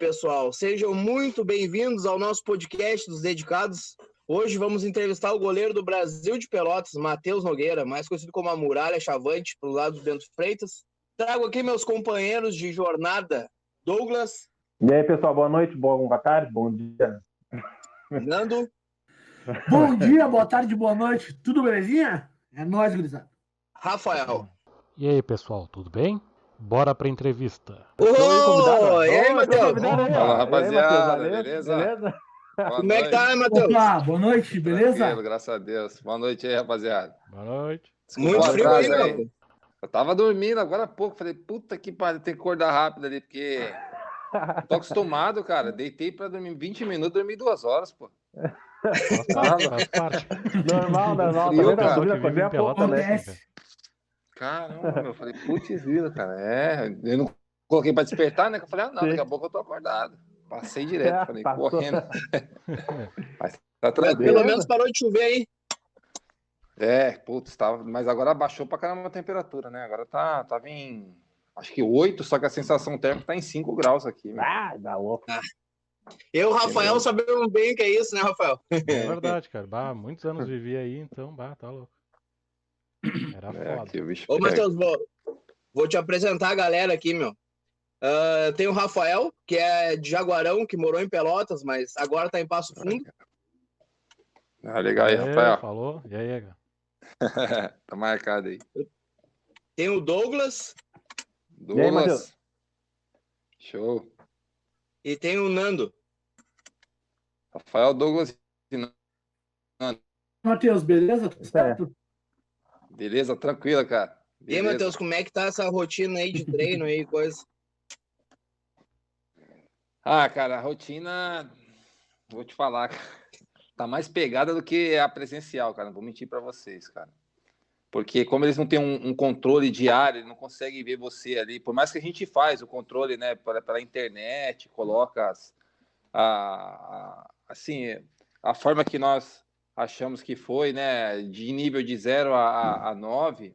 pessoal, sejam muito bem-vindos ao nosso podcast dos Dedicados. Hoje vamos entrevistar o goleiro do Brasil de Pelotas, Matheus Nogueira, mais conhecido como a Muralha Chavante, pro lado do Bento Freitas. Trago aqui meus companheiros de jornada, Douglas. E aí, pessoal, boa noite, boa tarde, bom dia. Nando. Bom dia, boa tarde, boa noite, tudo belezinha? É nóis, gurizada. Rafael. E aí, pessoal, tudo bem? Bora pra entrevista. E aí, Matheus? Fala, rapaziada, beleza? Como é que tá, Matheus? Opa, boa noite, beleza? Tranquilo, graças a Deus. Boa noite aí, rapaziada. Boa noite. Muito frio aí, meu. Eu tava dormindo agora há pouco, falei, puta que pariu, tem que acordar rápido ali, porque tô acostumado, cara. Deitei pra dormir 20 minutos, dormi 2 horas, pô. Faz parte. Normal. Frio, Tá cara. vendo? Fazer a pouco, né? Acontece. Caramba, eu falei, putz, vida, cara. Eu não coloquei pra despertar, né? Que eu falei, não, daqui a pouco eu tô acordado. Passei direto, falei, Passou. correndo. Mas tá Mas tranquilo. pelo menos parou de chover aí. Putz, mas agora abaixou pra caramba a temperatura, né? Agora tava em, acho que 8, só que a sensação térmica tá em 5 graus aqui. Meu. Dá louco. Eu e o Rafael sabemos bem o que é isso, né, Rafael? É verdade, cara. Muitos anos vivi aí, então, tá louco. Era foda. Aqui, o bicho Ô, pega. Matheus, vou te apresentar a galera aqui, meu. Tem o Rafael, que é de Jaguarão, que morou em Pelotas, mas agora tá em Passo Fundo. Legal aí, Rafael. Falou. E aí, cara? Tá marcado aí. Tem o Douglas E aí, Matheus? Show. e tem o Nando. Rafael, Douglas. Matheus, beleza? Tudo certo? Beleza, tranquila, cara. E aí, Matheus, como é que tá essa rotina aí de treino aí, coisa? Cara, a rotina, vou te falar, tá mais pegada do que a presencial, cara. Não vou mentir pra vocês, cara. Porque como eles não têm um controle diário, eles não conseguem ver você ali. Por mais que a gente faz o controle, né, pela internet, coloca assim, a forma que nós achamos que foi, né, de nível de 0 a 9,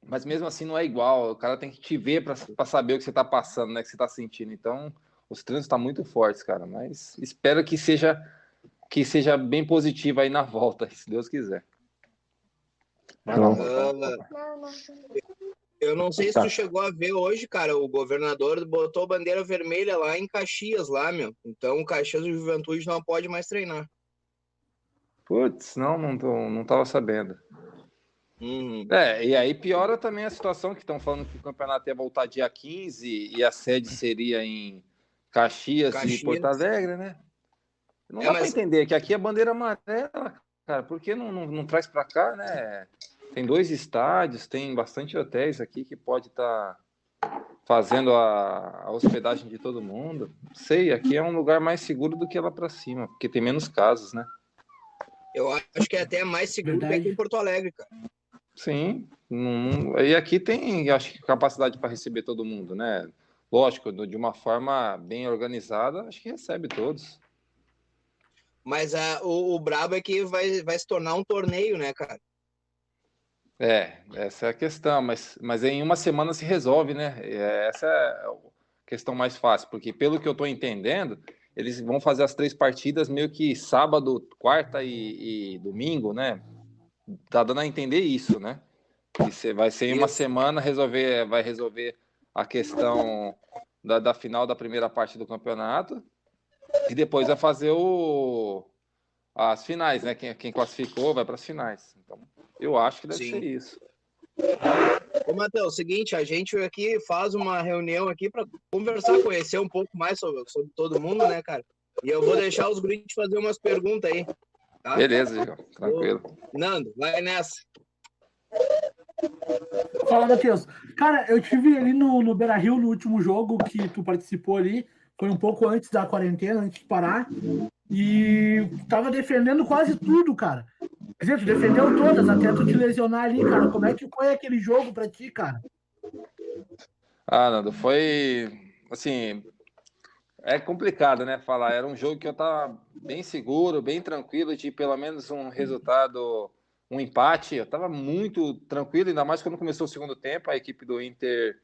mas mesmo assim não é igual. O cara tem que te ver para saber o que você tá passando, né, que você tá sentindo. Então, os treinos estão muito fortes, cara. Mas espero que seja bem positivo aí na volta, se Deus quiser. Eu não sei se tu chegou a ver hoje, cara, o governador botou bandeira vermelha lá em Caxias, lá, meu. Então, o Caxias do Juventude não pode mais treinar. Putz, não tava sabendo. E aí piora também a situação que estão falando que o campeonato ia voltar dia 15 e a sede seria em Caxias e Porto Alegre, né? Não dá pra entender que aqui é bandeira amarela, cara, por que não traz pra cá, né? Tem 2 estádios, tem bastante hotéis aqui que pode estar fazendo a hospedagem de todo mundo. Não sei, aqui é um lugar mais seguro do que lá pra cima, porque tem menos casos, né? Eu acho que é até mais seguro que aqui em Porto Alegre, cara. Sim, e aqui tem, acho que, capacidade para receber todo mundo, né? Lógico, de uma forma bem organizada, acho que recebe todos. Mas o brabo é que vai se tornar um torneio, né, cara? Essa é a questão, mas em uma semana se resolve, né? Essa é a questão mais fácil, porque pelo que eu estou entendendo, eles vão fazer as 3 partidas meio que sábado, quarta e domingo, né? Tá dando a entender isso, né? Que vai ser em uma semana vai resolver a questão da final da primeira parte do campeonato e depois vai fazer as finais, né? Quem classificou vai para as finais. Então, eu acho que deve ser isso. Ô, Matheus, seguinte, a gente aqui faz uma reunião aqui para conversar, conhecer um pouco mais sobre todo mundo, né, cara? E eu vou deixar os guris fazer umas perguntas aí. Tá? Beleza, Igor. Tranquilo. Nando, vai nessa. Fala, Matheus. Cara, eu tive ali no Beira-Rio no último jogo que tu participou ali, foi um pouco antes da quarentena, antes de parar, e tava defendendo quase tudo, cara. Quer dizer, tu defendeu todas, até tu te lesionar ali, cara. Como é que foi aquele jogo pra ti, cara? Nando, foi, assim, é complicado, né, falar. Era um jogo que eu tava bem seguro, bem tranquilo, de pelo menos um resultado, um empate. Eu tava muito tranquilo, ainda mais quando começou o segundo tempo, a equipe do Inter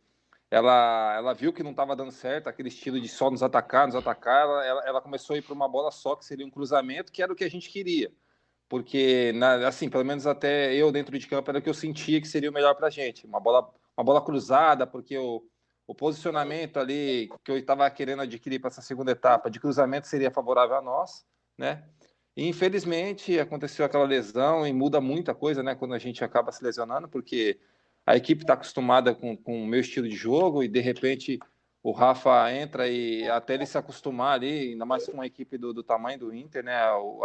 ela viu que não estava dando certo, aquele estilo de só nos atacar, ela começou a ir para uma bola só, que seria um cruzamento, que era o que a gente queria. Porque, assim, pelo menos até eu dentro de campo era o que eu sentia que seria o melhor para a gente. Uma bola cruzada, porque o posicionamento ali que eu estava querendo adquirir para essa segunda etapa de cruzamento seria favorável a nós, né? E, infelizmente, aconteceu aquela lesão e muda muita coisa, né? Quando a gente acaba se lesionando, porque a equipe está acostumada com o meu estilo de jogo e, de repente, o Rafa entra e até ele se acostumar ali, ainda mais com uma equipe do tamanho do Inter, né?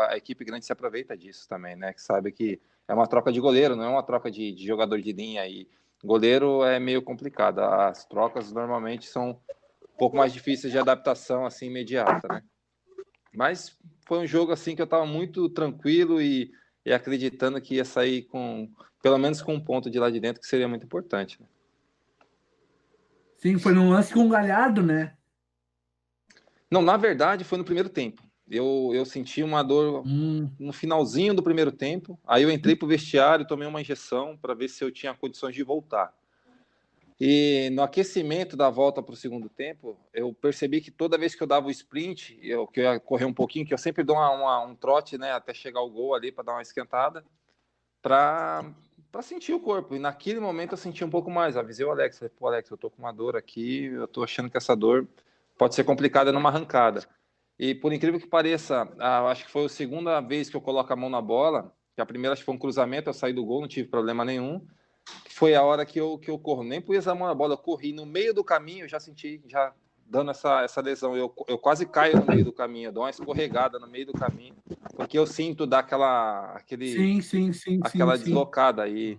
A equipe grande se aproveita disso também, né? Que sabe que é uma troca de goleiro, não é uma troca de jogador de linha. E goleiro é meio complicado. As trocas normalmente são um pouco mais difíceis de adaptação, assim, imediata, né? Mas foi um jogo, assim, que eu estava muito tranquilo e acreditando que ia sair pelo menos com um ponto de lá de dentro, que seria muito importante, né? Sim, foi num lance com o Galhardo, né? Não, na verdade, foi no primeiro tempo. Eu senti uma dor no finalzinho do primeiro tempo. Aí eu entrei pro vestiário, tomei uma injeção para ver se eu tinha condições de voltar. E no aquecimento da volta para o segundo tempo, eu percebi que toda vez que eu dava o sprint, que eu ia correr um pouquinho, que eu sempre dou um trote, né, até chegar ao gol ali para dar uma esquentada, para sentir o corpo. E naquele momento eu senti um pouco mais. Avisei o Alex, falei, pô, Alex, eu tô com uma dor aqui, eu tô achando que essa dor pode ser complicada numa arrancada. E por incrível que pareça, acho que foi a segunda vez que eu coloco a mão na bola, que a primeira acho que foi um cruzamento, eu saí do gol, não tive problema nenhum. Foi a hora que eu corro, nem pus a mão na bola, eu corri no meio do caminho, eu já senti, já dando essa lesão, eu quase caio no meio do caminho, eu dou uma escorregada no meio do caminho, porque eu sinto dar aquela deslocada aí.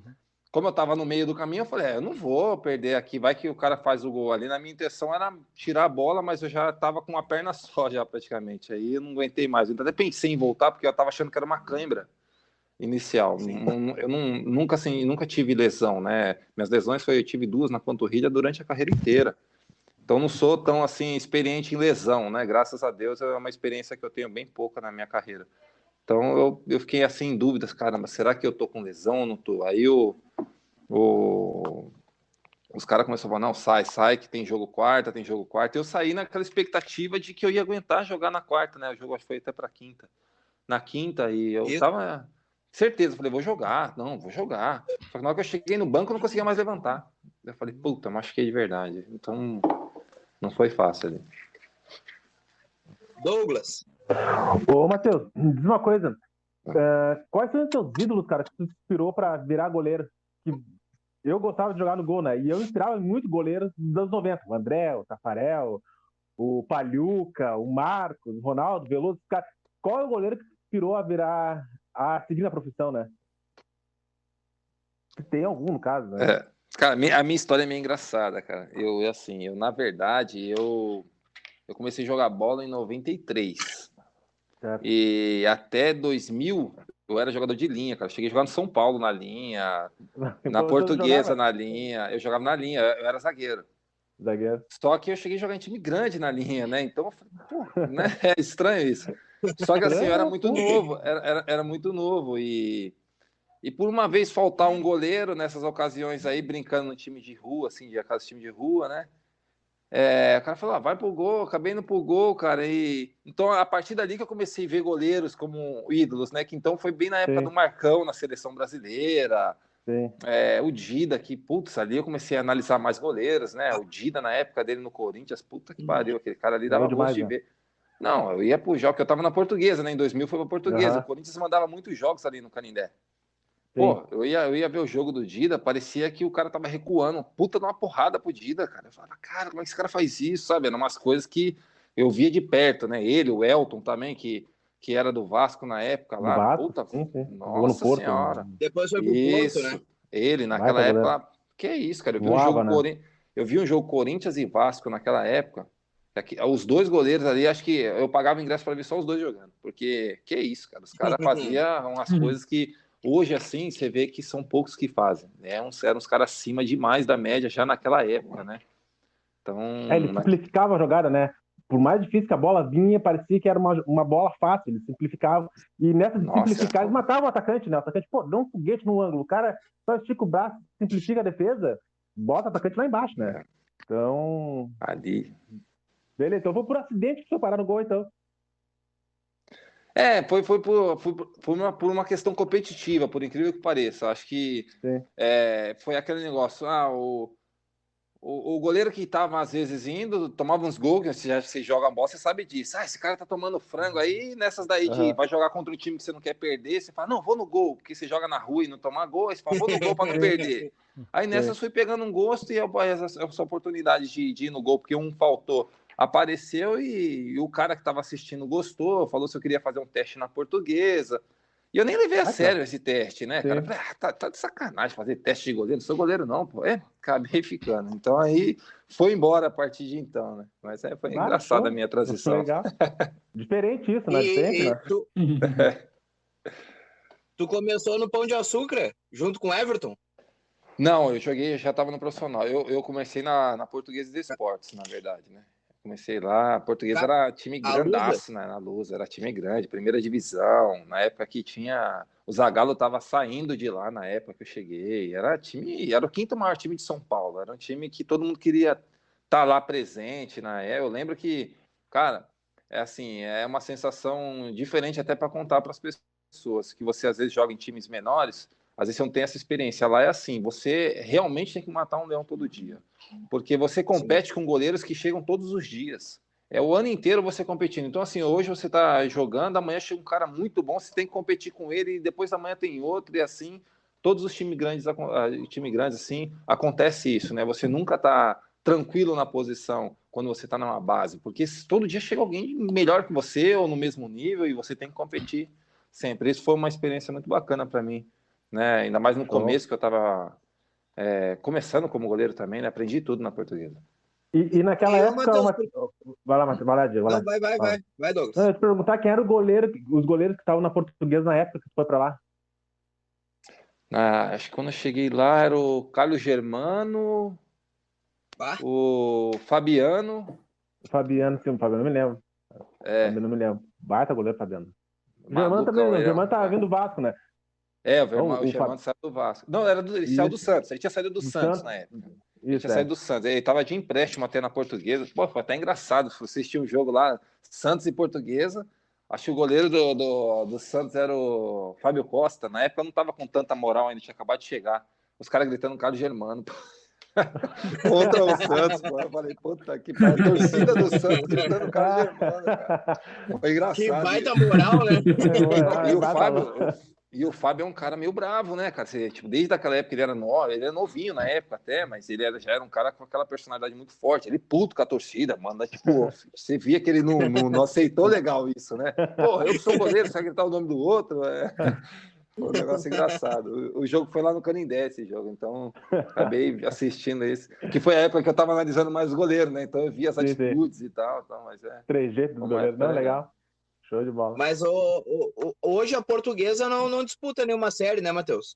Como eu estava no meio do caminho, eu falei, eu não vou perder aqui, vai que o cara faz o gol ali. Na minha intenção era tirar a bola, mas eu já estava com uma perna só já praticamente, aí eu não aguentei mais. Eu até pensei em voltar, porque eu estava achando que era uma cãibra inicial. Eu nunca tive lesão, né? Minhas lesões eu tive 2 na panturrilha durante a carreira inteira. Então não sou tão assim experiente em lesão, né? Graças a Deus é uma experiência que eu tenho bem pouca na minha carreira. Então eu fiquei assim em dúvidas, caramba, será que eu tô com lesão ou não tô? Aí os caras começaram a falar, não, sai, que tem jogo quarta. Eu saí naquela expectativa de que eu ia aguentar jogar na quarta, né? O jogo acho que foi até pra quinta. Na quinta, e eu tava certeza, falei, vou jogar. Só que na hora que eu cheguei no banco, eu não conseguia mais levantar. Eu falei, puta, machuquei de verdade. Então, não foi fácil ali. Douglas. Ô, Matheus, diz uma coisa. Quais são os seus ídolos, cara, que tu inspirou pra virar goleiro? Que eu gostava de jogar no gol, né? E eu inspirava muito goleiros dos anos 90. O André, o Tafarel, o Palhuca, o Marcos, o Ronaldo, o Veloso. Cara, qual é o goleiro que te inspirou a seguir na profissão, né? Tem algum, no caso, né? Cara, a minha história é meio engraçada, cara. Na verdade, eu comecei a jogar bola em 93. Certo. E até 2000, eu era jogador de linha, cara. Eu cheguei a jogar no São Paulo na linha, na Portuguesa na linha. Eu jogava na linha, eu era zagueiro. Só que eu cheguei a jogar em time grande na linha, né? Então, eu falei, pô, né? É estranho isso. Só que assim, eu era muito novo, era muito novo. E por uma vez faltar um goleiro nessas ocasiões aí, brincando no time de rua, assim, de casa time de rua, né? O cara falou, vai pro gol, acabei indo pro gol, cara. Então, a partir dali que eu comecei a ver goleiros como ídolos, né? Que então foi bem na época do Marcão na seleção brasileira. O Dida, que, putz, ali eu comecei a analisar mais goleiros, né? O Dida, na época dele no Corinthians, puta que pariu, aquele cara ali dava gosto de ver. Não, eu ia pro jogo, que eu tava na Portuguesa, né? Em 2000 foi pra Portuguesa. O Corinthians mandava muitos jogos ali no Canindé. Pô, eu ia ver o jogo do Dida, parecia que o cara tava recuando, puta de uma porrada pro Dida, cara. Eu falava, cara, como é que esse cara faz isso, sabe? Eram umas coisas que eu via de perto, né? Ele, o Elton também, que era do Vasco na época lá. Vasco, puta, sim. Nossa Porto, senhora. Né? Depois foi pro Porto, né? Ele, naquela época lá, que isso, cara. Eu vi um jogo Corinthians e Vasco naquela época. Os dois goleiros ali, acho que eu pagava ingresso para ver só os dois jogando. Porque, que isso, cara. Os caras faziam umas coisas que hoje, assim, você vê que são poucos que fazem. Né? Eram uns caras acima demais da média já naquela época, né? Então, ele simplificava a jogada, né? Por mais difícil que a bola vinha, parecia que era uma bola fácil. Ele simplificava. E nessa de simplificar, ele matava o atacante, né? O atacante, pô, dá um foguete no ângulo. O cara só estica o braço, simplifica a defesa, bota o atacante lá embaixo, né? Então, Ali. beleza, então foi por acidente que o senhor parar no gol, então. Por uma questão competitiva, por incrível que pareça. Acho que Sim. foi aquele negócio. O goleiro que estava às vezes indo, tomava uns gols, que você joga a bola, você sabe disso. Esse cara tá tomando frango aí, nessas daí de vai jogar contra um time que você não quer perder, você fala, não, vou no gol, porque você joga na rua e não tomar gol, aí você fala, vou no gol para não perder. Aí nessa eu fui pegando um gosto e essa oportunidade de ir no gol, porque um faltou, apareceu e o cara que estava assistindo gostou, falou se eu queria fazer um teste na Portuguesa. E eu nem levei a sério esse teste, né, cara? Falei, tá de sacanagem fazer teste de goleiro. Não sou goleiro, não, pô. Acabei ficando. Então aí foi embora a partir de então, né? Mas foi engraçada a minha transição. Legal. Diferente isso, né? Diferente, né? Tu começou no Pão de Açúcar, junto com o Everton? Não, eu já estava no profissional. Eu comecei na Portuguesa de Esportes, na verdade, né? Comecei lá, a Portuguesa era time grandaço, né? Na Luz, era time grande, primeira divisão. Na época que tinha. O Zagallo estava saindo de lá na época que eu cheguei. Era o quinto maior time de São Paulo. Era um time que todo mundo queria estar lá presente, né? Eu lembro que, cara, é uma sensação diferente até para contar para as pessoas, que você às vezes joga em times menores. Às vezes você não tem essa experiência. Lá é assim, você realmente tem que matar um leão todo dia. Porque você compete com goleiros que chegam todos os dias. É o ano inteiro você competindo. Então, assim, hoje você está jogando, amanhã chega um cara muito bom, você tem que competir com ele, e depois da manhã tem outro, e assim, todos os times grandes, assim, acontece isso, né? Você nunca está tranquilo na posição quando você está numa base, porque todo dia chega alguém melhor que você, ou no mesmo nível, e você tem que competir sempre. Isso foi uma experiência muito bacana para mim, né? Ainda mais no começo, que eu estava começando como goleiro também, né? Aprendi tudo na Portuguesa. E naquela época... Vai lá, Matheus, vai lá, Diego. Não, vai, Douglas. Não, eu ia te perguntar quem era os goleiros que estavam na Portuguesa na época que tu foi pra lá. Acho que quando eu cheguei lá era o Carlos Germano, o Fabiano. Fabiano, sim, o Fabiano não me lembro. Fabiano não me lembro. Baita goleiro, Fabiano. O Germano também, o Germano tava vindo do Vasco, né? O Germano saiu do Vasco. Não, ele saiu do Santos. Ele tinha saído do Santos na época. Ele tinha saído do Santos. Ele tava de empréstimo até na Portuguesa. Pô, foi até engraçado. Você assistiu um jogo lá, Santos e Portuguesa. Acho que o goleiro do Santos era o Fábio Costa. Na época não tava com tanta moral ainda, tinha acabado de chegar. Os caras gritando no Carlos Germano. Contra o Santos, pô. Eu falei, puta que pariu. A torcida do Santos gritando no Carlos Germano, cara. Foi engraçado. Que baita moral, né? E o Fábio é um cara meio bravo, né, cara? Desde aquela época ele era novinho na época até, mas ele já era um cara com aquela personalidade muito forte. Ele puto com a torcida, mano. Você via que ele não aceitou legal isso, né? Porra, eu sou goleiro, você vai gritar o nome do outro? Foi um negócio engraçado. O jogo foi lá no Canindé, esse jogo, então acabei assistindo isso. Que foi a época que eu tava analisando mais os goleiros, né? Então eu via as atitudes e tal, mas Trejeito do goleiro, não, legal. Show de bola. Mas hoje a Portuguesa não disputa nenhuma série, né, Matheus?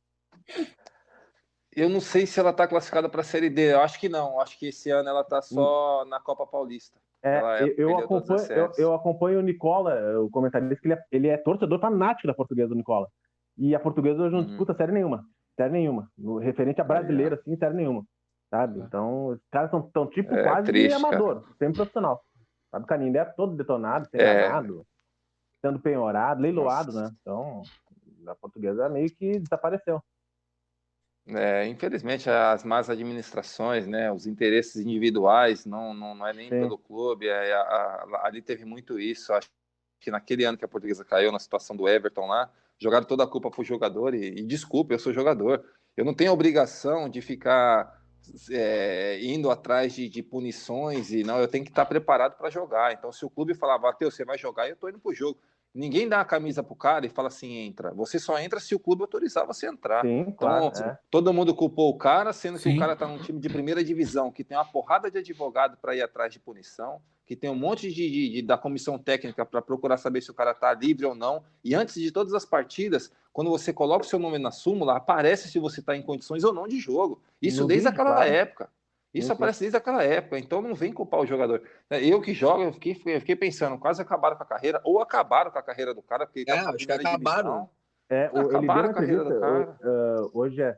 Eu não sei se ela está classificada para a Série D. Eu acho que não. Acho que esse ano ela está só na Copa Paulista. Eu acompanho o Nicola, o comentarista, que ele é torcedor fanático da Portuguesa, o Nicola. E a Portuguesa hoje não disputa série nenhuma. Série nenhuma. Referente a brasileiro, assim, série nenhuma. Sabe? Então, os caras são tipo quase triste, amador, sempre profissional. Sabe? O Canindé é todo detonado, sem ganhado, sendo penhorado, leiloado, né? Então, a Portuguesa meio que desapareceu. Infelizmente, as más administrações, né, os interesses individuais, não é nem pelo clube, ali teve muito isso. Acho que naquele ano que a Portuguesa caiu, na situação do Everton lá, jogaram toda a culpa pro jogador, e desculpa, eu sou jogador, eu não tenho obrigação de ficar indo atrás de punições, eu tenho que estar preparado para jogar. Então, se o clube falar, Matheus, você vai jogar, eu tô indo pro jogo. Ninguém dá a camisa pro cara e fala assim, entra. Você só entra se o clube autorizar você entrar. Sim, então, claro, todo mundo culpou o cara, sendo que o cara tá num time de primeira divisão, que tem uma porrada de advogado para ir atrás de punição, que tem um monte da comissão técnica para procurar saber se o cara tá livre ou não. E antes de todas as partidas, quando você coloca o seu nome na súmula, aparece se você tá em condições ou não de jogo. Isso desde aquela época. Isso aparece desde aquela época, então não vem culpar o jogador. Eu que jogo, eu fiquei pensando, quase acabaram com a carreira, ou acabaram com a carreira do cara, porque ele tá acho que acabaram. Ele deu uma a carreira do entrevista, cara. hoje é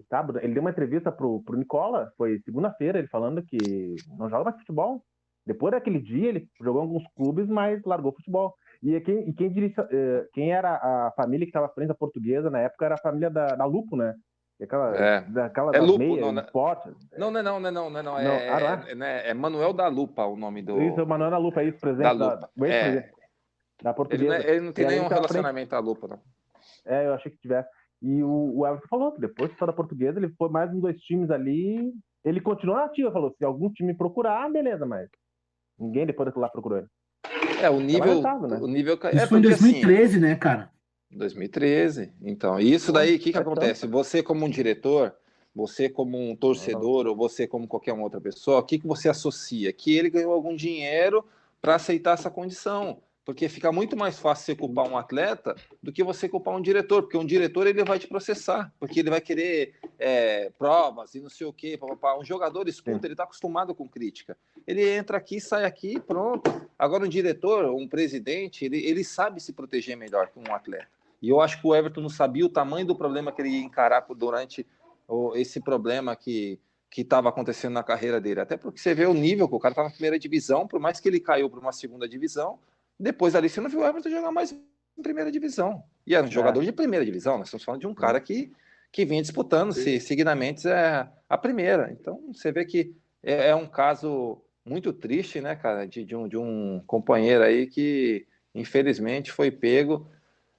sábado, ele deu uma entrevista pro Nicola, foi segunda-feira, ele falando que não joga mais futebol. Depois daquele dia, ele jogou em alguns clubes, mas largou futebol. Quem era a família que estava à frente da Portuguesa na época era a família da Lupo, né? Daquela Lupo, meia, esporte. Não. É Manuel da Lupa o nome do... Isso, o Manuel da Lupa, isso, presidente da Lupa. da Portuguesa. Ele não tem nenhum tá relacionamento à Lupa, não. Eu achei que tivesse. E o Everton falou que depois que foi da Portuguesa, ele foi mais em 2 times ali. Ele continuou ativo, falou: se algum time procurar, beleza, mas ninguém depois daquilo lá procurou ele. O nível. Né? O nível isso foi em 2013, assim, né, cara? 2013. Então, isso daí, o que acontece? Você, como um diretor, você, como um torcedor, ou você, como qualquer outra pessoa, o que você associa? Que ele ganhou algum dinheiro para aceitar essa condição. Porque fica muito mais fácil você culpar um atleta do que você culpar um diretor, porque um diretor ele vai te processar, porque ele vai querer provas e não sei o quê. Um jogador escuta, ele está acostumado com crítica. Ele entra aqui, sai aqui, pronto. Agora um diretor, um presidente, ele sabe se proteger melhor que um atleta. E eu acho que o Everton não sabia o tamanho do problema que ele ia encarar durante esse problema que estava acontecendo na carreira dele. Até porque você vê o nível que o cara está na primeira divisão, por mais que ele caiu para uma segunda divisão, depois dali você não viu o Everton jogar mais em primeira divisão. E era um jogador de primeira divisão. Nós estamos falando de um cara que vinha disputando seguidamente a primeira. Então você vê que é um caso muito triste, né, cara, de um companheiro aí que infelizmente foi pego.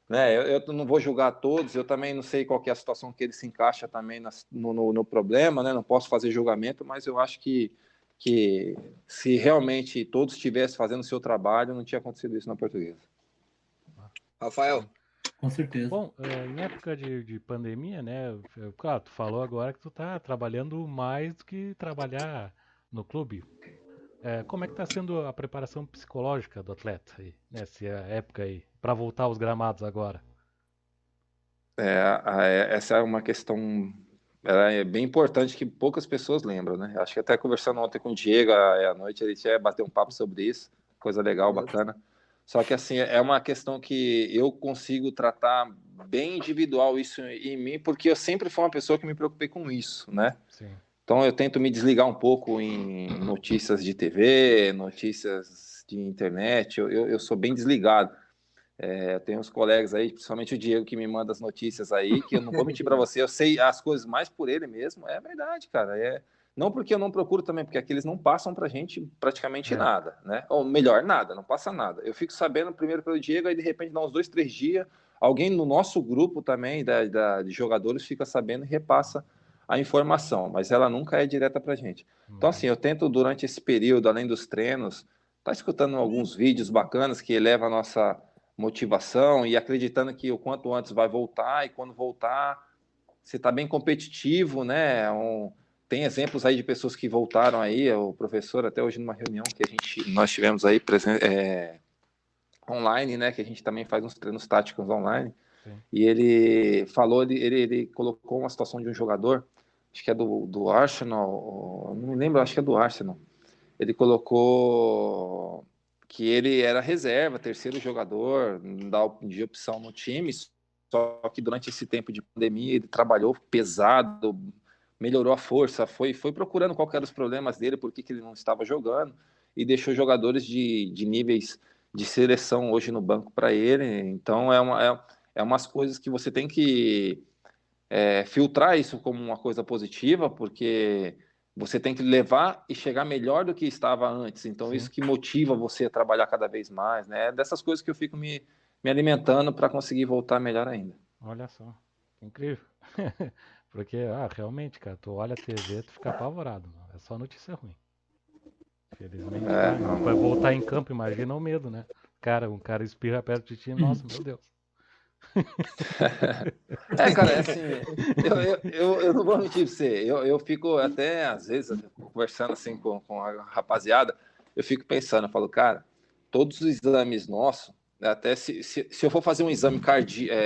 Né? Eu não vou julgar todos, eu também não sei qual que é a situação que ele se encaixa também no problema, né? Não posso fazer julgamento, mas eu acho que se realmente todos estivessem fazendo o seu trabalho, não tinha acontecido isso na Portuguesa. Rafael? Com certeza. Bom, em época de pandemia, né? Claro, tu falou agora que tu tá trabalhando mais do que trabalhar no clube. Como é que tá sendo a preparação psicológica do atleta aí, nessa época aí, para voltar aos gramados agora? Essa é uma questão bem importante que poucas pessoas lembram, né? Acho que até conversando ontem com o Diego à noite, ele tinha bater um papo sobre isso, coisa legal, bacana. Só que assim, é uma questão que eu consigo tratar bem individual isso em mim, porque eu sempre fui uma pessoa que me preocupei com isso, né? Sim. Então eu tento me desligar um pouco em notícias de TV, notícias de internet, eu sou bem desligado. Eu tenho uns colegas aí, principalmente o Diego, que me manda as notícias aí, que eu não vou mentir para você, eu sei as coisas mais por ele mesmo, é verdade, cara. Não porque eu não procuro também, porque aqui eles não passam pra gente praticamente nada, né? Ou melhor, nada, não passa nada. Eu fico sabendo primeiro pelo Diego, aí de repente dá uns 2, 3 dias, alguém no nosso grupo também, de jogadores, fica sabendo e repassa a informação, mas ela nunca é direta pra gente. Então, assim, eu tento durante esse período, além dos treinos, tá escutando alguns vídeos bacanas que elevam a nossa motivação e acreditando que o quanto antes vai voltar, e quando voltar você está bem competitivo, né? Tem exemplos aí de pessoas que voltaram aí, o professor até hoje numa reunião que nós tivemos aí online, né? Que a gente também faz uns treinos táticos online. Sim. E ele falou, ele colocou uma situação de um jogador, acho que é do Arsenal, não me lembro, acho que é do Arsenal. Ele colocou que ele era reserva, terceiro jogador, de opção no time, só que durante esse tempo de pandemia ele trabalhou pesado, melhorou a força, foi procurando qual eram os problemas dele, por que ele não estava jogando, e deixou jogadores de níveis de seleção hoje no banco para ele. Então é umas coisas que você tem que filtrar isso como uma coisa positiva, porque você tem que levar e chegar melhor do que estava antes. Então, Sim. Isso que motiva você a trabalhar cada vez mais, né? É dessas coisas que eu fico me alimentando para conseguir voltar melhor ainda. Olha só, incrível. Porque, realmente, cara, tu olha a TV, tu fica apavorado. Mano. É só notícia ruim. Felizmente, vai voltar em campo, imagina o medo, né? Cara, um cara espirra perto de ti, nossa, meu Deus. Cara, assim, eu não vou mentir pra você, eu fico até, às vezes, conversando assim com a rapaziada, eu fico pensando, eu falo, cara, todos os exames nossos, até se eu for fazer um exame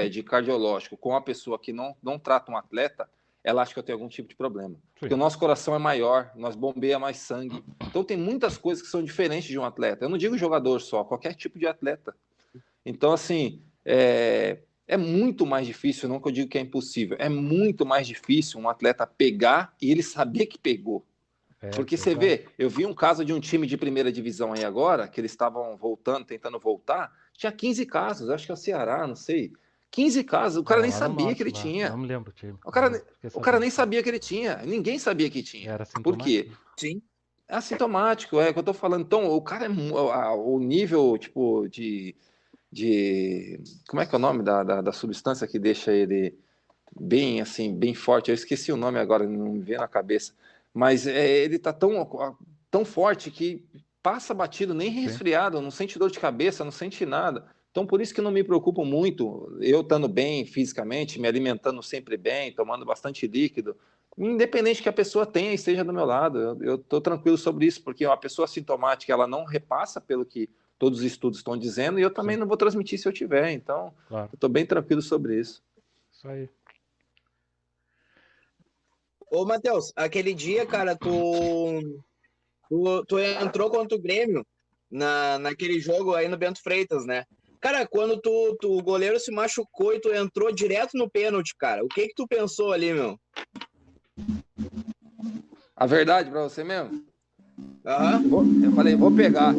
de cardiológico com uma pessoa que não trata um atleta, ela acha que eu tenho algum tipo de problema. Sim. Porque o nosso coração é maior, nós bombeia mais sangue, então tem muitas coisas que são diferentes de um atleta. Eu não digo jogador só, qualquer tipo de atleta. Então, assim, É muito mais difícil, não que eu digo que é impossível, é muito mais difícil um atleta pegar e ele saber que pegou. Porque você vê, eu vi um caso de um time de primeira divisão aí agora, que eles estavam voltando, tentando voltar, tinha 15 casos, acho que é o Ceará, não sei. 15 casos, o cara nem sabia que ele tinha. Não me lembro o time. O cara nem sabia que ele tinha, ninguém sabia que tinha. Era Por quê? Sim. É assintomático, é o que eu tô falando. Então, o cara o nível, tipo, de como é que é o nome da substância que deixa ele bem, assim, bem forte? Eu esqueci o nome agora, não me vê na cabeça. Mas ele tá tão forte que passa batido, nem resfriado, não sente dor de cabeça, não sente nada. Então, por isso que não me preocupo muito, eu estando bem fisicamente, me alimentando sempre bem, tomando bastante líquido, independente que a pessoa tenha e esteja do meu lado, eu estou tranquilo sobre isso, porque uma pessoa assintomática, ela não repassa pelo que todos os estudos estão dizendo, e eu também não vou transmitir se eu tiver, então eu estou bem tranquilo sobre isso. Isso aí. Ô, Matheus, aquele dia, cara, tu entrou contra o Grêmio naquele jogo aí no Bento Freitas, né? Cara, quando o goleiro se machucou e tu entrou direto no pênalti, cara, o que tu pensou ali, meu? A verdade pra você mesmo? Aham. Eu falei, vou pegar.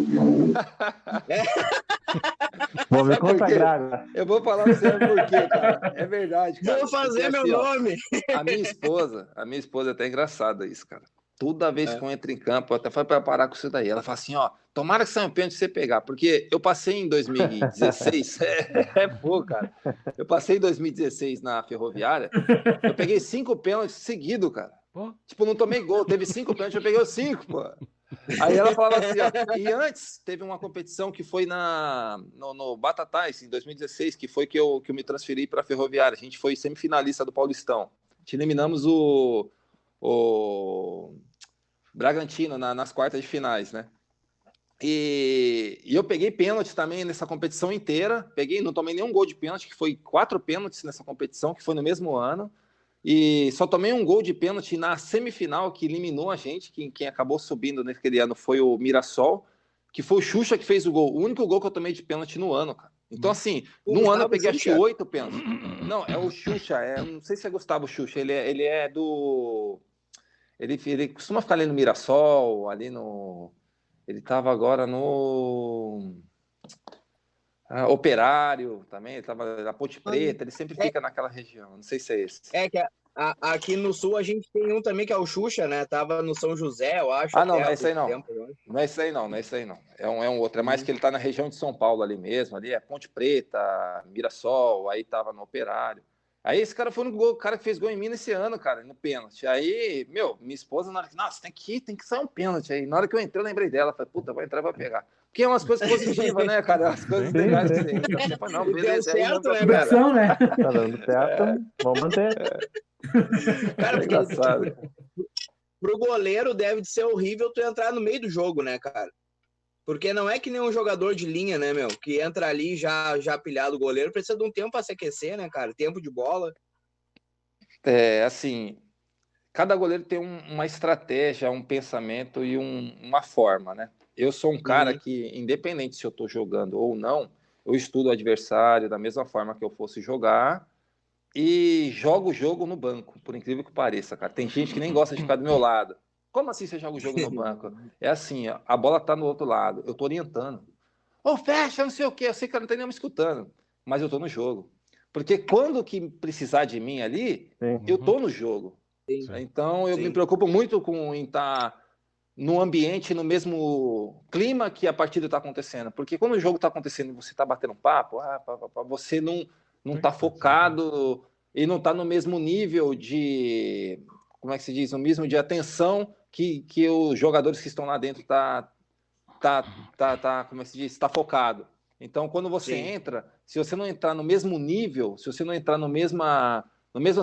Vou me Sabe por quê? consagrar. Eu vou falar pra você por quê, cara. É verdade, cara. Vou fazer Porque, meu assim, ó, nome. a minha esposa é até engraçada isso, cara. Toda vez que eu entro em campo, eu até fui preparar com isso daí. Ela fala assim, ó, tomara que saia um pênalti você pegar, porque eu passei em 2016, pô, cara. Eu passei em 2016 na Ferroviária, eu peguei 5 pênaltis seguidos, cara. Pô. Tipo, não tomei gol, teve 5 pênaltis, eu peguei os 5, pô. Aí ela falava assim, ó, e antes teve uma competição que foi no Batatais, em 2016, que foi que eu me transferi para a Ferroviária. A gente foi semifinalista do Paulistão. A gente eliminamos o Bragantino nas quartas de finais, né? E eu peguei pênalti também nessa competição inteira. Não tomei nenhum gol de pênalti, que foi 4 pênaltis nessa competição, que foi no mesmo ano. E só tomei um gol de pênalti na semifinal, que eliminou a gente. Quem acabou subindo naquele ano foi o Mirassol, que foi o Xuxa que fez o gol. O único gol que eu tomei de pênalti no ano, cara. Então, assim, no ano eu peguei acho que 8 pênaltis. Não, é o Xuxa, não sei se é Gustavo Xuxa, ele é do... Ele costuma ficar ali no Mirassol, ali no... Ele estava agora no... Operário também, ele estava na Ponte Preta, ele sempre fica naquela região, não sei se é esse. É que aqui no Sul a gente tem um também que é o Xuxa, né? Tava no São José, eu acho. Não, não é esse aí não. Não é esse aí não, É um outro, é mais que ele tá na região de São Paulo ali mesmo, ali é Ponte Preta, Mirassol, aí tava no Operário. Aí esse cara foi o cara que fez gol em mim nesse ano, cara, no pênalti. Aí, minha esposa, nossa, tem que sair um pênalti aí. Na hora que eu entrei, eu lembrei dela. Falei, puta, vou entrar e vou pegar. Porque é umas coisas positivas, né, cara? As coisas legais que você entra. Você fala, não, beleza. Deu certo, aí, né, cara? Né? Tá dando certo, vamos manter. Cara, porque, engraçado. Pro goleiro deve ser horrível tu entrar no meio do jogo, né, cara? Porque não é que nem um jogador de linha, né, meu? Que entra ali já pilhado o goleiro, precisa de um tempo para se aquecer, né, cara? Tempo de bola. Assim, cada goleiro tem uma estratégia, um pensamento e uma forma, né? Eu sou um cara que, independente se eu tô jogando ou não, eu estudo o adversário da mesma forma que eu fosse jogar e jogo o jogo no banco, por incrível que pareça, cara. Tem gente que nem gosta de ficar do meu lado. Como assim você joga o jogo no banco? É assim, a bola tá no outro lado, eu tô orientando. Fecha, não sei o quê, eu sei que ela não tá nem me escutando, mas eu tô no jogo. Porque quando que precisar de mim ali, eu tô no jogo. Sim. Então, eu me preocupo muito em estar no ambiente, no mesmo clima que a partida está acontecendo. Porque quando o jogo está acontecendo e você está batendo papo, você não está focado e não está no mesmo nível de... Como é que se diz? No mesmo de atenção que os jogadores que estão lá dentro como é que se diz? Está focado. Então, quando você entra, se você não entrar no mesmo nível, se você não entrar na mesma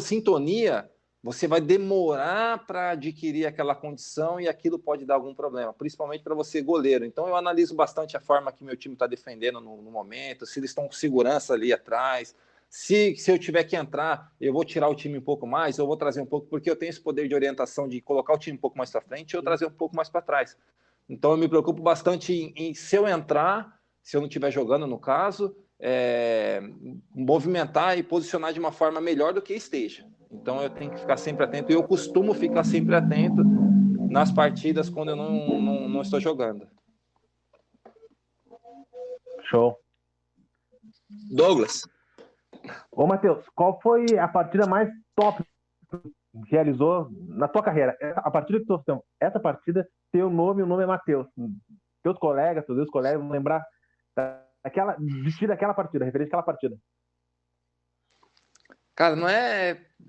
sintonia, você vai demorar para adquirir aquela condição e aquilo pode dar algum problema, principalmente para você, goleiro. Então, eu analiso bastante a forma que meu time está defendendo no momento, se eles estão com segurança ali atrás, se eu tiver que entrar, eu vou tirar o time um pouco mais, eu vou trazer um pouco, porque eu tenho esse poder de orientação de colocar o time um pouco mais para frente e eu trazer um pouco mais para trás. Então, eu me preocupo bastante em se eu entrar, se eu não estiver jogando, no caso, movimentar e posicionar de uma forma melhor do que esteja. Então eu tenho que ficar sempre atento, e eu costumo ficar sempre atento nas partidas quando eu não estou jogando. Show. Douglas. Ô, Matheus, qual foi a partida mais top que tu realizou na tua carreira? A partida que tu torceu, essa partida, o nome é Matheus. Teus colegas vão lembrar daquela partida, referente àquela partida. Cara, não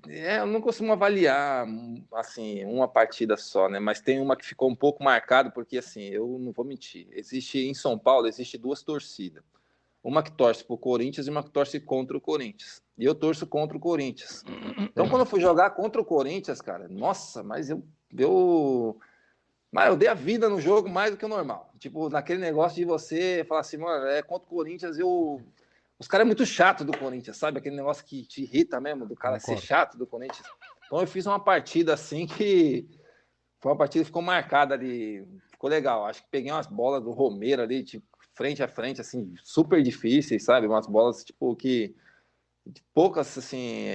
eu não costumo avaliar assim uma partida só, né? Mas tem uma que ficou um pouco marcada, porque assim, eu não vou mentir. Em São Paulo existe duas torcidas. Uma que torce pro Corinthians e uma que torce contra o Corinthians. E eu torço contra o Corinthians. Então, quando eu fui jogar contra o Corinthians, cara, nossa, mas eu dei a vida no jogo mais do que o normal. Tipo, naquele negócio de você falar assim, mano, contra o Corinthians, os caras é muito chato do Corinthians, sabe? Aquele negócio que te irrita mesmo, do cara ser chato do Corinthians. Então, eu fiz uma partida assim que foi uma partida que ficou marcada ali, ficou legal. Acho que peguei umas bolas do Romero ali, tipo, frente a frente, assim, super difíceis, sabe? Umas bolas, tipo, que poucas, assim,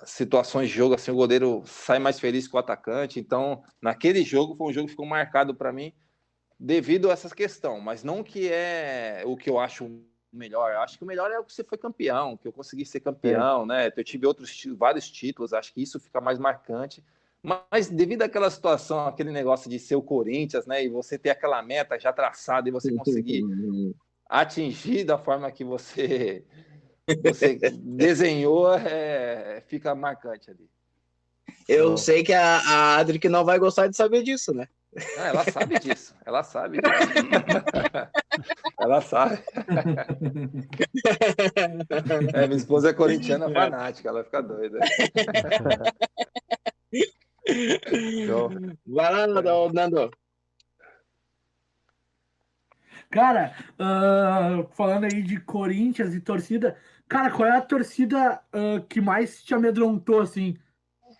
situações de jogo, assim, o goleiro sai mais feliz que o atacante. Então, naquele jogo, foi um jogo que ficou marcado para mim devido a essa questão, mas não que é o que eu acho melhor. Eu acho que o melhor é o que você foi campeão, que eu consegui ser campeão, né? Eu tive vários títulos, acho que isso fica mais marcante. Mas devido àquela situação, aquele negócio de ser o Corinthians, né? E você ter aquela meta já traçada e você conseguir atingir da forma que você desenhou, fica marcante ali. Eu sei que a Adri que não vai gostar de saber disso, né? Ela sabe disso. Ela sabe. Minha esposa é corintiana fanática, ela fica doida. Vai lá, Nando. Cara, falando aí de Corinthians e torcida, cara, qual é a torcida que mais te amedrontou, assim,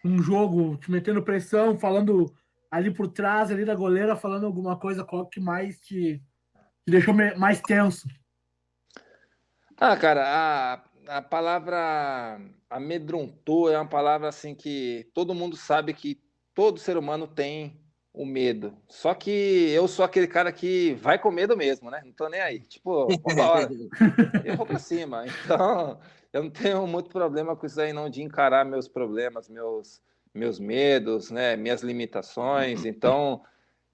um jogo, te metendo pressão, falando ali por trás, ali da goleira, falando alguma coisa, qual que mais te deixou mais tenso? Cara, a palavra amedrontou é uma palavra assim que todo mundo sabe que todo ser humano tem o medo. Só que eu sou aquele cara que vai com medo mesmo, né? Não tô nem aí. Tipo, vambora. Eu vou pra cima. Então, eu não tenho muito problema com isso aí, não, de encarar meus problemas, meus medos, né? Minhas limitações. Então,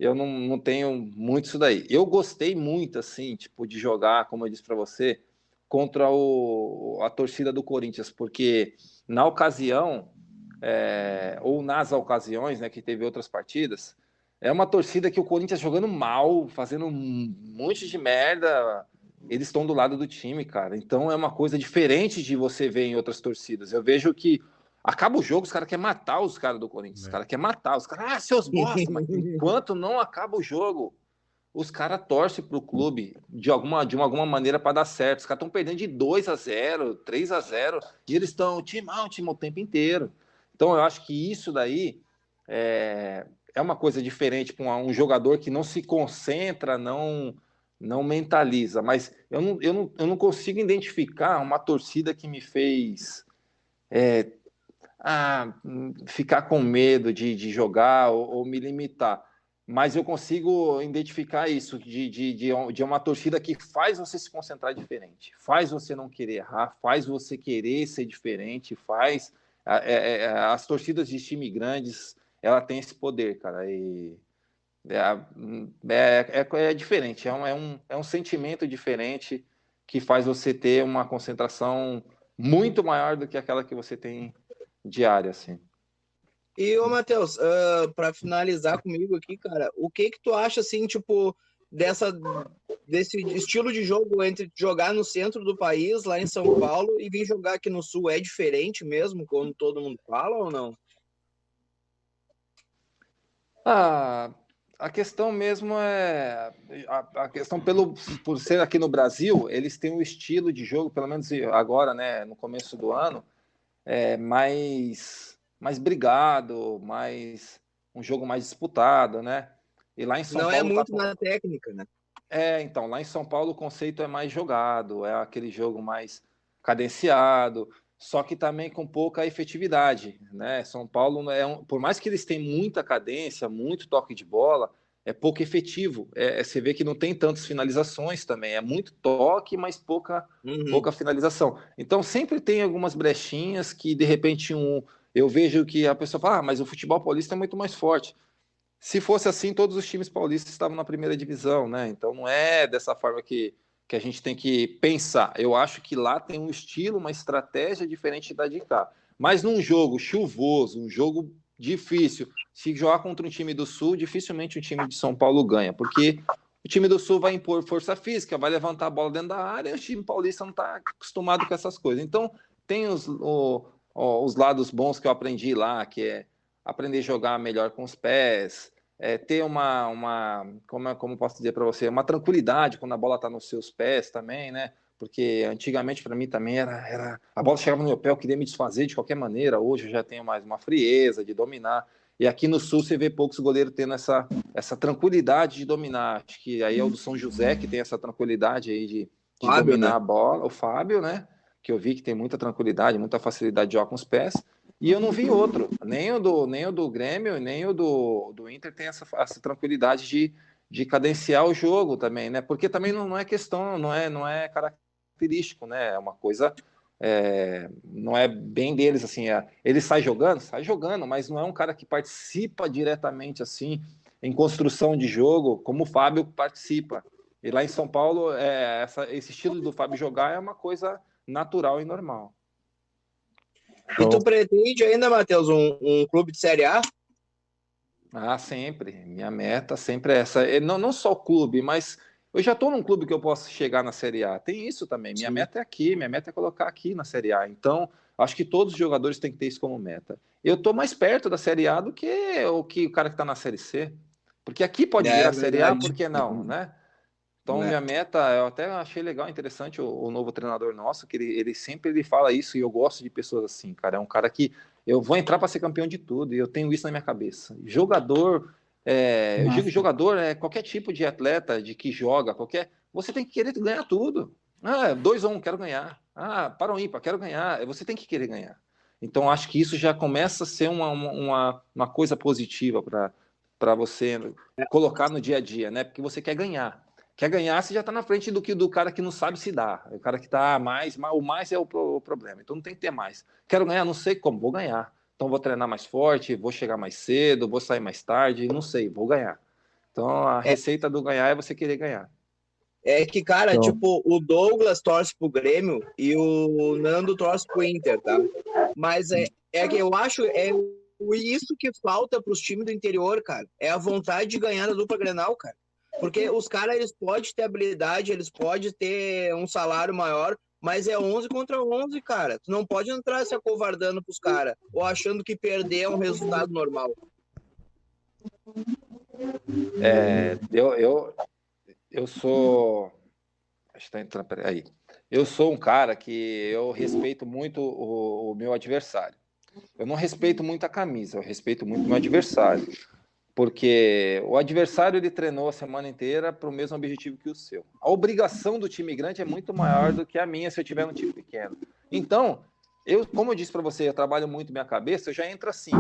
eu não tenho muito isso daí. Eu gostei muito, assim, tipo, de jogar, como eu disse para você, contra a torcida do Corinthians, porque na ocasião, ou nas ocasiões, né, que teve outras partidas, é uma torcida que o Corinthians jogando mal, fazendo um monte de merda, eles estão do lado do time, cara. Então é uma coisa diferente de você ver em outras torcidas. Eu vejo que acaba o jogo, os caras querem matar os caras do Corinthians. Os caras querem matar. Os caras, seus bosta, mas enquanto não acaba o jogo, os caras torcem pro clube de alguma maneira para dar certo. Os caras estão perdendo de 2-0, 3-0, e eles estão time o tempo inteiro. Então eu acho que isso daí é uma coisa diferente para um jogador que não se concentra, não mentaliza. Mas eu não consigo identificar uma torcida que me fez ficar com medo de jogar ou me limitar. Mas eu consigo identificar isso de uma torcida que faz você se concentrar diferente, faz você não querer errar, faz você querer ser diferente, faz... as torcidas de time grandes, ela tem esse poder, cara, e é diferente, é um sentimento diferente que faz você ter uma concentração muito maior do que aquela que você tem diária, assim. E, ô, Matheus, para finalizar comigo aqui, cara, o que tu acha, assim, tipo, desse estilo de jogo entre jogar no centro do país, lá em São Paulo, e vir jogar aqui no Sul? É diferente mesmo, como todo mundo fala, ou não? A questão mesmo é... A questão, por ser aqui no Brasil, eles têm um estilo de jogo, pelo menos agora, né, no começo do ano, mais brigado, um jogo mais disputado, né? E lá em São Não Paulo é muito na técnica, né? Então, lá em São Paulo o conceito é mais jogado, é aquele jogo mais cadenciado, só que também com pouca efetividade, né? São Paulo, por mais que eles tenham muita cadência, muito toque de bola, é pouco efetivo. Você vê que não tem tantas finalizações também, é muito toque, mas pouca finalização. Então, sempre tem algumas brechinhas que, de repente, eu vejo que a pessoa fala, mas o futebol paulista é muito mais forte. Se fosse assim, todos os times paulistas estavam na primeira divisão, né? Então não é dessa forma que a gente tem que pensar. Eu acho que lá tem um estilo, uma estratégia diferente da de cá. Mas num jogo chuvoso, um jogo difícil, se jogar contra um time do Sul, dificilmente o time de São Paulo ganha, porque o time do Sul vai impor força física, vai levantar a bola dentro da área, e o time paulista não está acostumado com essas coisas. Então tem os lados bons que eu aprendi lá, que é aprender a jogar melhor com os pés, ter como posso dizer para você, uma tranquilidade quando a bola está nos seus pés também, né? Porque antigamente para mim também era a bola chegava no meu pé, eu queria me desfazer de qualquer maneira. Hoje eu já tenho mais uma frieza de dominar. E aqui no Sul você vê poucos goleiros tendo essa tranquilidade de dominar. Acho que aí é o do São José que tem essa tranquilidade aí de Fábio, dominar, né? A bola, o Fábio, né? Que eu vi que tem muita tranquilidade, muita facilidade de jogar com os pés. E eu não vi outro, nem o do Grêmio, nem o do Inter tem essa tranquilidade de cadenciar o jogo também, né? Porque também não é questão, não é característico, né? É uma coisa, não é bem deles, assim, ele sai jogando, mas não é um cara que participa diretamente, assim, em construção de jogo, como o Fábio participa. E lá em São Paulo, esse estilo do Fábio jogar é uma coisa natural e normal. E tu pretende ainda, Matheus, um clube de Série A? Sempre. Minha meta sempre é essa. Não só o clube, mas eu já estou num clube que eu posso chegar na Série A. Tem isso também. Minha meta é aqui, minha meta é colocar aqui na Série A. Então, acho que todos os jogadores têm que ter isso como meta. Eu estou mais perto da Série A do que o cara que está na Série C. Porque aqui pode virar Série A, por que não, né? Então, minha meta, eu até achei legal, interessante o novo treinador nosso, que ele sempre fala isso, e eu gosto de pessoas assim, cara. É um cara que eu vou entrar para ser campeão de tudo, e eu tenho isso na minha cabeça. Jogador, eu digo jogador, qualquer tipo de atleta, de que joga, você tem que querer ganhar tudo. 2-1, quero ganhar. Para o ímpar, quero ganhar. Você tem que querer ganhar. Então, acho que isso já começa a ser uma coisa positiva para você colocar no dia a dia, né? Porque você quer ganhar. Quer ganhar, você já está na frente do cara que não sabe se dar. O cara que está o mais é o problema. Então não tem que ter mais. Quero ganhar, não sei como, vou ganhar. Então vou treinar mais forte, vou chegar mais cedo, vou sair mais tarde, não sei, vou ganhar. Então a receita do ganhar é você querer ganhar. É que, cara, tipo, o Douglas torce pro Grêmio e o Nando torce pro Inter, tá? Mas é que eu acho isso que falta pros times do interior, cara. É a vontade de ganhar na dupla Grenal, cara. Porque os caras, eles podem ter habilidade, eles podem ter um salário maior, mas é 11 contra 11, cara. Tu não pode entrar se acovardando pros caras, ou achando que perder é um resultado normal. Eu sou... Está entrando, peraí. Eu sou um cara que eu respeito muito o meu adversário. Eu não respeito muito a camisa, eu respeito muito o meu adversário. Porque o adversário ele treinou a semana inteira para o mesmo objetivo que o seu. A obrigação do time grande é muito maior do que a minha se eu tiver um time pequeno. Então, como eu disse para você, eu trabalho muito minha cabeça, eu já entro assim.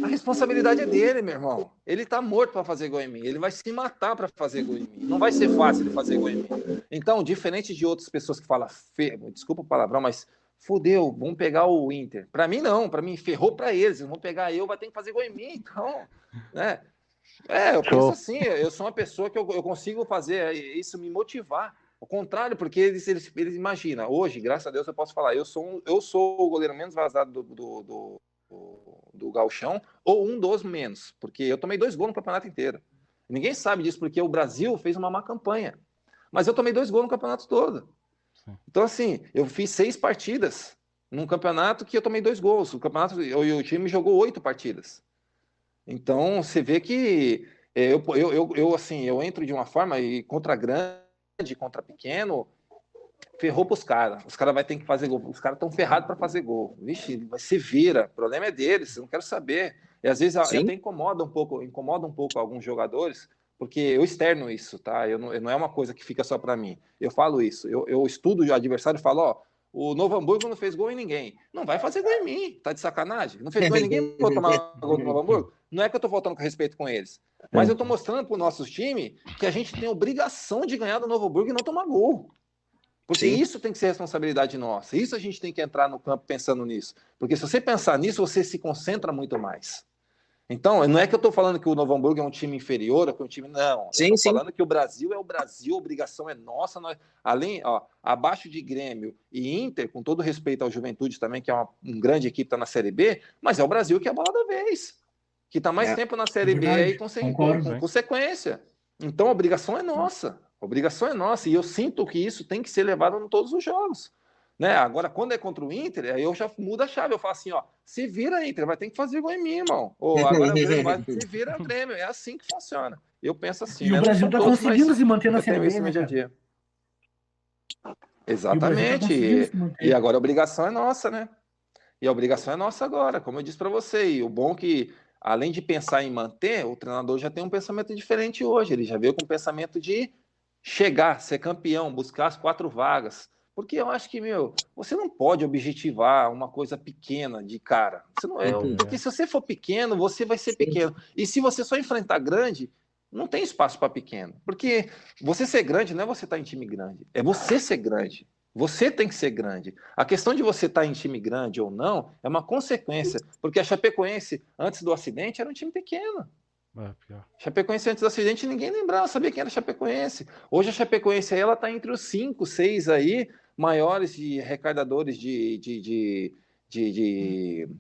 A responsabilidade é dele, meu irmão. Ele tá morto para fazer gol em mim. Ele vai se matar para fazer gol em mim. Não vai ser fácil ele fazer gol em mim. Então, diferente de outras pessoas que falam, desculpa o palavrão, mas fudeu, vamos pegar o Inter. Para mim, não. Para mim, ferrou para eles. Eles vão pegar vai ter que fazer gol em mim. Então, né? Eu penso assim. Eu sou uma pessoa que eu consigo fazer isso me motivar. Ao contrário, porque eles imaginam. Hoje, graças a Deus, eu posso falar. Eu sou o goleiro menos vazado do Gauchão, ou um dos menos. Porque eu tomei 2 gols no campeonato inteiro. Ninguém sabe disso, porque o Brasil fez uma má campanha. Mas eu tomei 2 gols no campeonato todo. Então, assim, eu fiz 6 partidas num campeonato que eu tomei 2 gols. O time jogou 8 partidas. Então, você vê que eu entro de uma forma e contra grande, contra pequeno, ferrou pros caras. Os caras vão ter que fazer gol. Os caras estão ferrados para fazer gol. Vixe, vai se vira. O problema é deles, eu não quero saber. E às vezes até incomoda um pouco alguns jogadores, porque eu externo isso, tá? Não é uma coisa que fica só para mim. Eu falo isso. Eu estudo o adversário e falo, ó, o Novo Hamburgo não fez gol em ninguém. Não vai fazer gol em mim, tá de sacanagem? Não fez gol em ninguém, vou tomar gol do Novo Hamburgo? Não é que eu tô faltando com respeito com eles, mas eu tô mostrando pro nosso time que a gente tem obrigação de ganhar do Novo Hamburgo e não tomar gol. Porque isso tem que ser responsabilidade nossa. Isso a gente tem que entrar no campo pensando nisso. Porque se você pensar nisso, você se concentra muito mais. Então, não é que eu estou falando que o Novo Hamburgo é um time inferior, ou que é um time... Não, eu estou falando que o Brasil é o Brasil, a obrigação é nossa. Além, abaixo de Grêmio e Inter, com todo respeito ao Juventude também, que é uma grande equipe, está na Série B, mas é o Brasil que é a bola da vez. Que está mais tempo na Série B aí com consequência. Então, a obrigação é nossa. A obrigação é nossa, e eu sinto que isso tem que ser levado em todos os jogos. Né? Agora, quando é contra o Inter, aí eu já mudo a chave. Eu falo assim, ó, se vira Inter, vai ter que fazer igual em mim, irmão. Ou agora o Grêmio vai, se vira o Grêmio. É assim que funciona. Eu penso assim. E o Brasil está conseguindo se manter na Série B, né, dia a dia. Exatamente. E agora a obrigação é nossa, né? E a obrigação é nossa agora, como eu disse para você. E o bom que, além de pensar em manter, o treinador já tem um pensamento diferente hoje. Ele já veio com o pensamento de chegar, ser campeão, buscar as 4 vagas. Porque eu acho que, você não pode objetivar uma coisa pequena de cara. Você não é, porque se você for pequeno, você vai ser pequeno. E se você só enfrentar grande, não tem espaço para pequeno. Porque você ser grande não é você estar em time grande, é você ser grande. Você tem que ser grande. A questão de você estar em time grande ou não é uma consequência. Porque a Chapecoense, antes do acidente, era um time pequeno. Chapecoense antes do acidente ninguém lembrava, sabia quem era Chapecoense. Hoje a Chapecoense ela está entre os 5, 6 aí maiores de arrecadadores de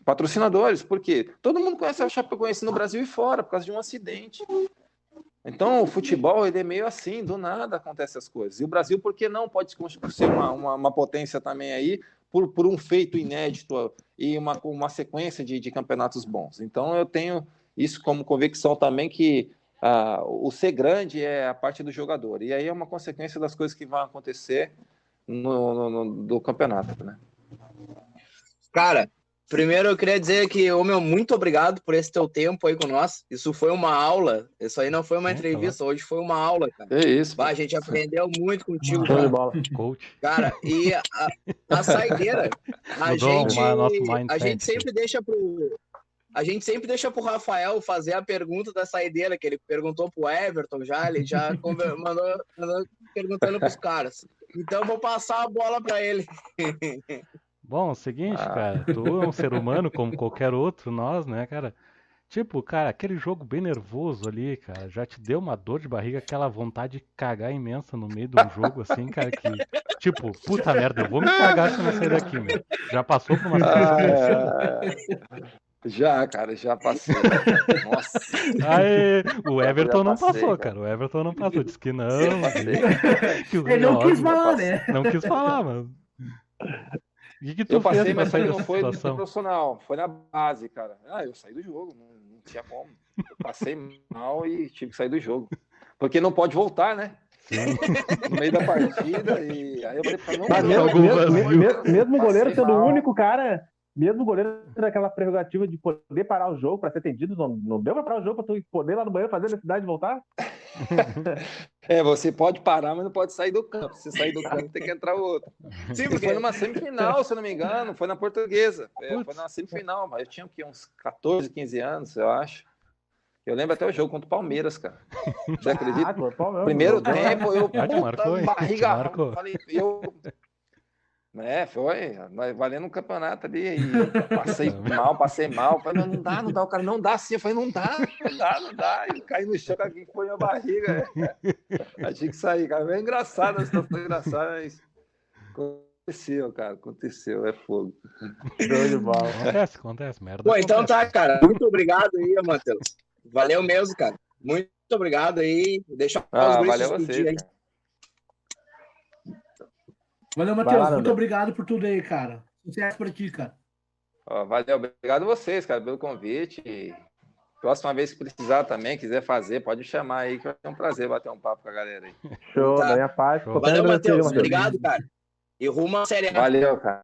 patrocinadores, porque todo mundo conhece a Chapecoense no Brasil e fora por causa de um acidente. Então o futebol ele é meio assim, do nada acontecem as coisas. E o Brasil, por que não pode ser uma potência também aí por um feito inédito e uma sequência de campeonatos bons. Então eu tenho isso como convicção também que o ser grande é a parte do jogador. E aí é uma consequência das coisas que vão acontecer do campeonato, né? Cara, primeiro eu queria dizer que, muito obrigado por esse teu tempo aí com nós. Isso foi uma aula. Isso aí não foi uma entrevista, hoje foi uma aula, cara. É isso. A gente aprendeu muito contigo, cara. Cara, e a saideira, a gente sempre deixa pro Rafael fazer a pergunta da saideira, que ele perguntou pro Everton já, ele já mandou perguntando pros caras. Então eu vou passar a bola para ele. Bom, é o seguinte, cara, tu é um ser humano como qualquer outro, nós, né, cara? Tipo, cara, aquele jogo bem nervoso ali, cara, já te deu uma dor de barriga, aquela vontade de cagar imensa no meio de um jogo, assim, cara, que, tipo, puta merda, eu vou me cagar se eu não sair daqui, meu. Já passou por uma situação parecida? Já, cara, já passei. Nossa. Aí, o Everton não passou, cara. O Everton não passou. Disse que não. Ele não quis falar, né? Não quis falar, mano. O que tu eu passei, fez mas sair não dessa foi situação? profissional, foi na base, cara. Eu saí do jogo, não tinha como. Eu passei mal e tive que sair do jogo. Porque não pode voltar, né? Sim. No meio da partida. E aí eu falei, mesmo o goleiro sendo o único cara. Mesmo o goleiro tendo aquela prerrogativa de poder parar o jogo para ser atendido, não deu para parar o jogo para tu poder ir lá no banheiro fazer a necessidade de voltar? Você pode parar, mas não pode sair do campo. Se sair do campo, tem que entrar outro. Sim, porque foi numa semifinal, se eu não me engano, foi na Portuguesa. Foi na semifinal, mas eu tinha uns 14, 15 anos, eu acho. Eu lembro até o jogo contra o Palmeiras, cara. Você acredita? Primeiro tempo, eu barriga, falei, foi valendo um campeonato ali e passei mal, falei, não dá, o cara não dá assim, eu falei, não dá, e caí no chão, alguém foi minha barriga, aí tinha que sair, cara, é engraçado, a situação engraçada, mas aconteceu, é fogo. Show de bola. Acontece, merda. Pô, então tá, cara, muito obrigado aí, Matheus, valeu mesmo, cara, muito obrigado aí, deixa os valeu você, aí. Valeu, Matheus. Muito obrigado por tudo aí, cara. Sucesso pra ti, cara. Valeu, obrigado a vocês, cara, pelo convite. Próxima vez que precisar também, quiser fazer, pode chamar aí, que vai ser um prazer bater um papo com a galera aí. Show, da minha parte. Valeu, Matheus. Obrigado, cara. E rumo à Série A. Valeu, cara.